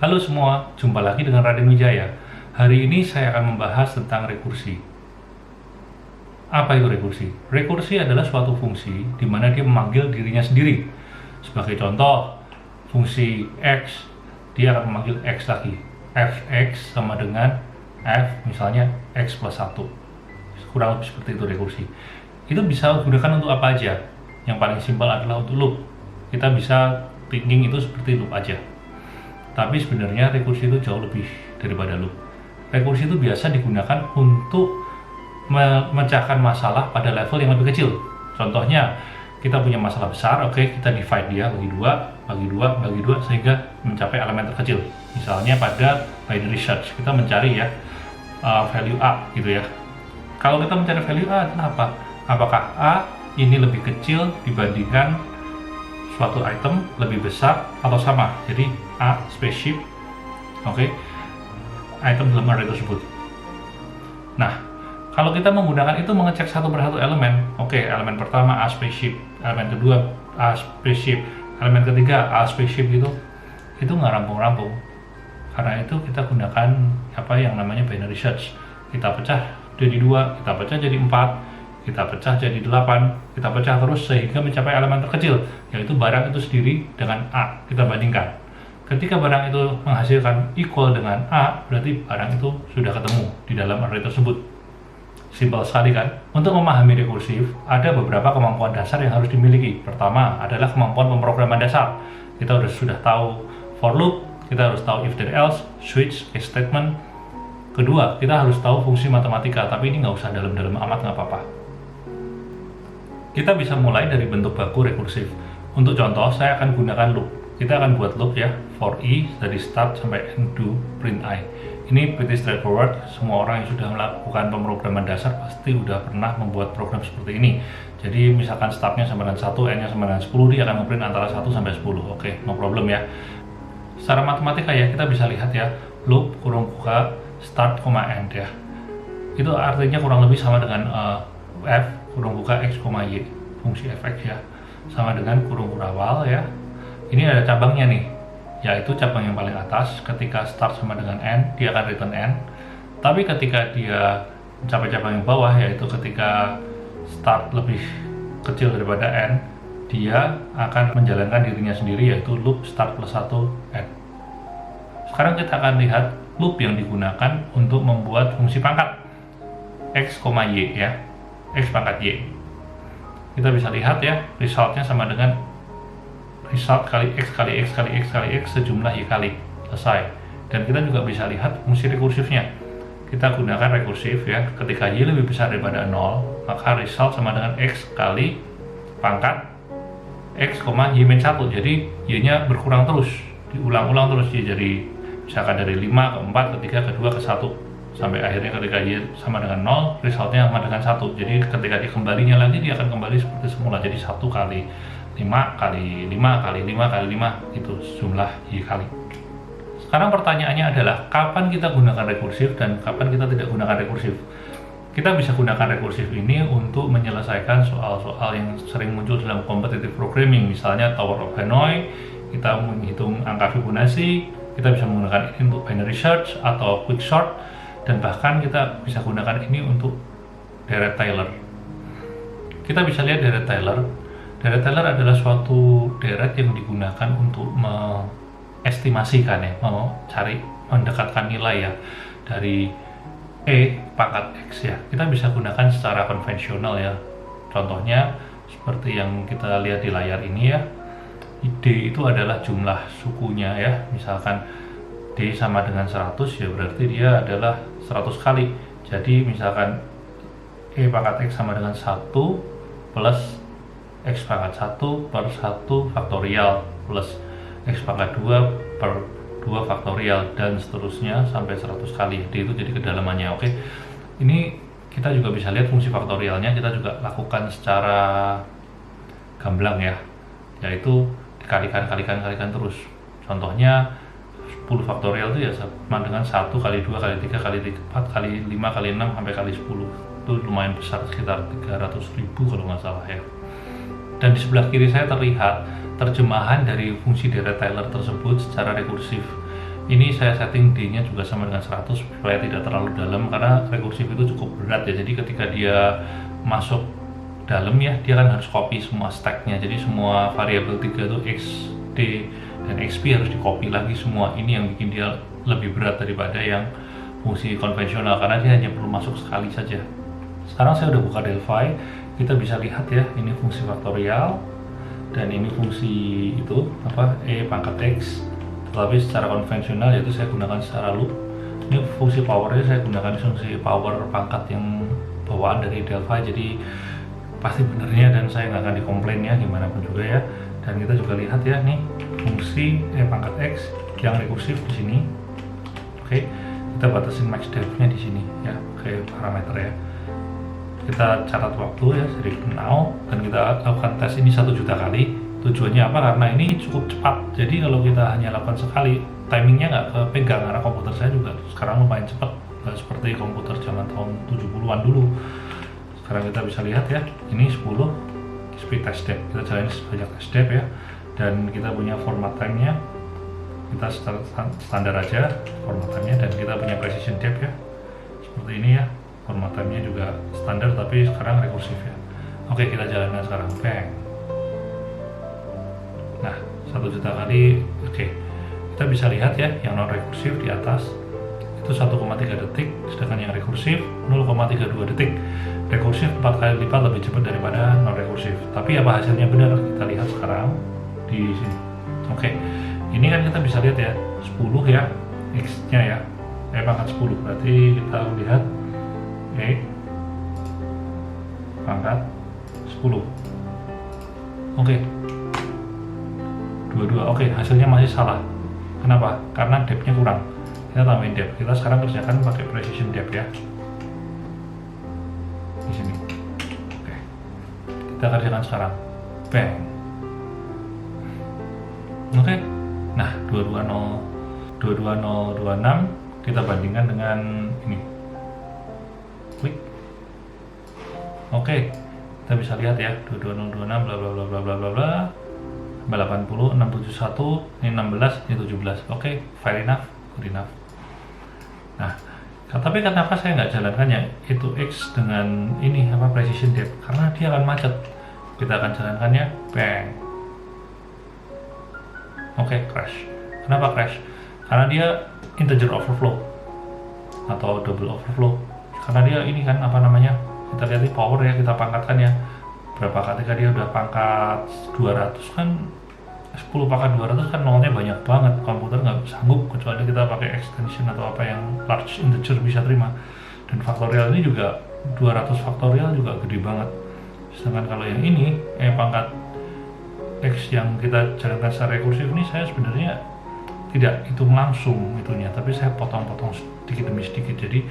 Halo semua, jumpa lagi dengan Raden Wijaya. Hari ini saya akan membahas tentang rekursi. Apa itu rekursi? Rekursi adalah suatu fungsi di mana dia memanggil dirinya sendiri. Sebagai contoh, fungsi X, dia akan memanggil X lagi. Fx sama dengan F, misalnya X plus 1. Kurang lebih seperti itu rekursi. Itu bisa digunakan untuk apa aja? Yang paling simpel adalah untuk loop. Kita bisa thinking itu seperti loop aja. Tapi sebenarnya rekursi itu jauh lebih daripada loop. Rekursi itu biasa digunakan untuk memecahkan masalah pada level yang lebih kecil. Contohnya, kita punya masalah besar, oke, kita divide dia bagi dua, sehingga mencapai elemen terkecil. Misalnya pada binary search, kita mencari ya value A gitu ya. Kalau kita mencari value A adalah apa? Apakah A ini lebih kecil dibandingkan suatu item lebih besar atau sama? Jadi A spaceship, oke, item dalam array tersebut. Nah, kalau kita menggunakan itu mengecek satu persatu elemen, oke, elemen pertama A spaceship, elemen kedua A spaceship, elemen ketiga A spaceship gitu, itu nggak rampung-rampung. Karena itu kita gunakan apa yang namanya binary search. Kita pecah jadi 2, kita pecah jadi 4, kita pecah jadi 8, kita pecah terus sehingga mencapai elemen terkecil, yaitu barang itu sendiri dengan A. Kita bandingkan. Ketika barang itu menghasilkan equal dengan A, berarti barang itu sudah ketemu di dalam array tersebut. Simpel sekali kan? Untuk memahami rekursif, ada beberapa kemampuan dasar yang harus dimiliki. Pertama adalah kemampuan pemrograman dasar. Kita sudah tahu for loop, kita harus tahu if then else, switch, case statement. Kedua, kita harus tahu fungsi matematika, tapi ini nggak usah dalam-dalam amat, nggak apa-apa. Kita bisa mulai dari bentuk baku rekursif. Untuk contoh, saya akan gunakan loop. Kita akan buat loop ya, for i dari start sampai end do print i. Ini pretty straightforward. Semua orang yang sudah melakukan pemrograman dasar pasti udah pernah membuat program seperti ini. Jadi misalkan startnya sama dengan 1, n-nya sama dengan 10, dia akan ngeprint antara 1 sampai 10. Oke, no problem ya. Secara matematika ya, kita bisa lihat ya, loop kurung buka start, end ya. Itu artinya kurang lebih sama dengan f kurung buka x, y, fungsi fx ya, sama dengan kurung kurawal ya. Ini ada cabangnya nih, yaitu cabang yang paling atas. Ketika start sama dengan n, dia akan return n. Tapi ketika dia mencapai cabang yang bawah, yaitu ketika start lebih kecil daripada n, dia akan menjalankan dirinya sendiri, yaitu loop start plus 1 n. Sekarang kita akan lihat loop yang digunakan untuk membuat fungsi pangkat x, y ya, x pangkat y. Kita bisa lihat ya, resultnya sama dengan result kali x kali x kali x kali x sejumlah y kali, selesai. Dan kita juga bisa lihat fungsi rekursifnya. Kita gunakan rekursif ya, ketika y lebih besar daripada 0, maka result sama dengan x kali pangkat x, y min 1. Jadi y nya berkurang terus, diulang-ulang terus, y jadi misalkan dari 5 ke 4, ke 3, ke 2, ke 1, sampai akhirnya ketika y sama dengan 0, resultnya sama dengan 1. Jadi ketika dia kembalinya lagi, dia akan kembali seperti semula. Jadi 1 kali 5 kali 5 kali 5 kali 5, itu jumlah y kali. Sekarang pertanyaannya adalah, kapan kita gunakan rekursif dan kapan kita tidak gunakan rekursif? Kita bisa gunakan rekursif ini untuk menyelesaikan soal-soal yang sering muncul dalam competitive programming. Misalnya Tower of Hanoi, kita menghitung angka Fibonacci, kita bisa menggunakan ini untuk binary search atau quicksort, dan bahkan kita bisa gunakan ini untuk deret Taylor. Kita bisa lihat deret Taylor. Deret Taylor adalah suatu deret yang digunakan untuk mengestimasikan ya, mencari, mendekatkan nilai ya dari E pangkat X ya. Kita bisa gunakan secara konvensional ya. Contohnya seperti yang kita lihat di layar ini ya. D itu adalah jumlah sukunya ya. Misalkan D sama dengan 100 ya, berarti dia adalah 100 kali. Jadi misalkan E pangkat X sama dengan 1 plus X pangkat 1 per 1 faktorial plus X pangkat 2 per 2 faktorial, dan seterusnya sampai 100 kali. D itu jadi kedalamannya. Oke, ini kita juga bisa lihat fungsi faktorialnya. Kita juga lakukan secara gamblang ya, yaitu dikalikan terus. Contohnya 10 faktorial itu ya sama dengan 1 kali 2 kali 3 kali 4 kali 5 kali 6 sampai kali 10. Itu lumayan besar, sekitar 300.000 kalau nggak salah ya. Dan di sebelah kiri saya terlihat terjemahan dari fungsi deret Taylor tersebut secara rekursif. Ini saya setting D-nya juga sama dengan 100 supaya tidak terlalu dalam, karena rekursif itu cukup berat ya. Jadi ketika dia masuk dalam ya, dia kan harus copy semua stacknya. Jadi semua variabel 3 itu X, D, dan XP harus di copy lagi semua. Ini yang bikin dia lebih berat daripada yang fungsi konvensional, karena dia hanya perlu masuk sekali saja. Sekarang saya udah buka Delphi, kita bisa lihat ya, ini fungsi faktorial dan ini fungsi itu apa, E pangkat X. Tapi secara konvensional yaitu saya gunakan secara loop. Ini fungsi powernya saya gunakan fungsi power pangkat yang bawaan dari Delphi, jadi pasti benernya dan saya nggak akan dikomplain ya, gimana pun juga ya. Dan kita juga lihat ya nih fungsi E pangkat X yang rekursif di sini. Oke, kita batasin max depth-nya di sini ya, pakai parameter ya. Kita catat waktu ya, dari now, dan kita lakukan tes ini 1 juta kali. Tujuannya apa? Karena ini cukup cepat. Jadi kalau kita hanya lakukan sekali, timingnya nggak kepegang, karena komputer saya juga sekarang lumayan cepat, nggak seperti komputer zaman tahun 70-an dulu. Sekarang kita bisa lihat ya, ini 10 speed test step. Kita jalanin sebanyak test step ya, dan kita punya format time-nya. Kita standar aja format time-nya, dan kita punya precision depth ya, seperti ini ya. Format time-nya juga standar, tapi sekarang rekursif ya. Oke, kita jalankan sekarang. Bang. Nah, 1 juta kali. Oke, kita bisa lihat ya, yang non rekursif di atas itu 1,3 detik, sedangkan yang rekursif 0,32 detik. Rekursif 4 kali lipat lebih cepat daripada non rekursif. Tapi apa hasilnya benar? Kita lihat sekarang di sini. Oke, ini kan kita bisa lihat ya, 10 ya, X-nya ya, pangkat 10. Berarti kita lihat pangkat 10. Oke, 22. Oke, hasilnya masih salah. Kenapa? Karena depth-nya kurang. Kita tambahin depth. Kita sekarang kerjakan pakai precision depth ya. Di sini. Oke. Kita kerjakan sekarang. Bang. Oke. Nah, 22026 kita bandingkan dengan ini. Klik. Oke. Kita bisa lihat ya, 22026 bla bla bla bla bla bla bla. 80, 671, ini 16, ini 17. Oke, fair enough, good enough. Nah, tapi kenapa saya nggak jalankannya itu X dengan ini apa precision depth? Karena dia akan macet. Kita akan jalankannya, bang. Oke, crash. Kenapa crash? Karena dia integer overflow atau double overflow. Karena dia ini kan apa namanya? Kita lihat di power ya, kita pangkatkan ya. Berapa ketika dia udah pangkat 200 kan, 10 pangkat 200 kan nolnya banyak banget, komputer nggak sanggup kecuali kita pakai extension atau apa yang large integer bisa terima. Dan faktorial ini juga 200 faktorial juga gede banget. Sedangkan kalau yang ini pangkat X yang kita jalankan secara rekursif ini, saya sebenarnya tidak hitung langsung itunya, tapi saya potong-potong sedikit demi sedikit. Jadi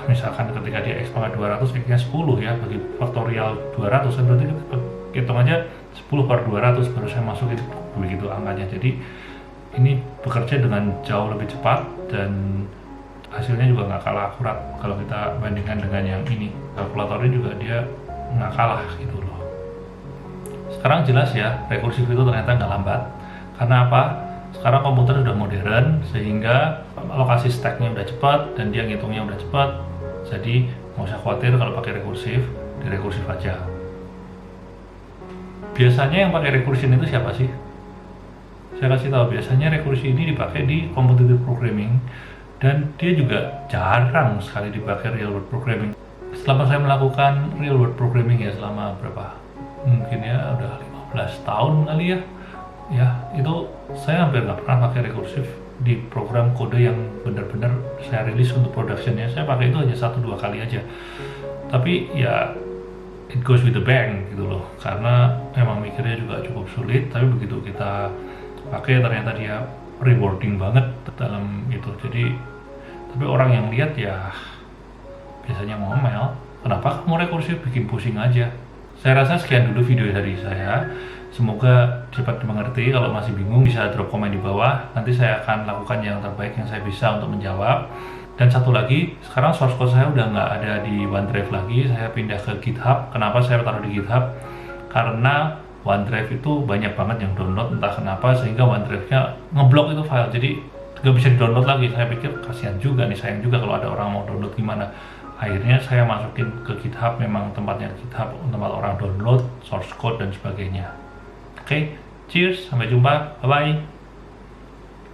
misalkan ketika dia X pangkat 200, X-nya 10 ya, bagi faktorial 200, berarti kita hitung aja 10 per 200 baru saya masukin begitu angkanya. Jadi ini bekerja dengan jauh lebih cepat dan hasilnya juga nggak kalah akurat kalau kita bandingkan dengan yang ini. Kalkulatornya juga dia nggak kalah gitu loh. Sekarang jelas ya, rekursif itu ternyata nggak lambat. Karena apa? Sekarang komputer sudah modern sehingga alokasi stacknya udah cepat dan dia ngitungnya udah cepat. Jadi nggak usah khawatir kalau pakai rekursif, di rekursif aja. Biasanya yang pakai recursion itu siapa sih? Saya kasih tahu, biasanya recursion ini dipakai di competitive programming dan dia juga jarang sekali dipakai real world programming. Selama saya melakukan real world programming ya, selama berapa? Mungkin ya udah 15 tahun kali ya. Ya, itu saya hampir nggak pernah pakai rekursif di program kode yang benar-benar saya rilis untuk productionnya. Saya pakai itu hanya 1-2 kali aja. Tapi ya it goes with the bank gitu loh, karena emang mikirnya juga cukup sulit, tapi begitu kita pakai ternyata dia rewarding banget dalam itu. Jadi tapi orang yang lihat ya biasanya ngomel, kenapa kamu rekursif, bikin pusing aja. Saya rasa sekian dulu video dari saya, semoga cepat dimengerti. Kalau masih bingung bisa drop komen di bawah, nanti saya akan lakukan yang terbaik yang saya bisa untuk menjawab. Dan satu lagi, sekarang source code saya udah nggak ada di OneDrive lagi, saya pindah ke GitHub. Kenapa saya taruh di GitHub? Karena OneDrive itu banyak banget yang download entah kenapa, sehingga OneDrive-nya ngeblok itu file, jadi nggak bisa di-download lagi. Saya pikir kasihan juga nih, sayang juga kalau ada orang mau download gimana. Akhirnya saya masukin ke GitHub, memang tempatnya GitHub tempat orang download source code dan sebagainya. Oke, cheers, sampai jumpa, bye bye.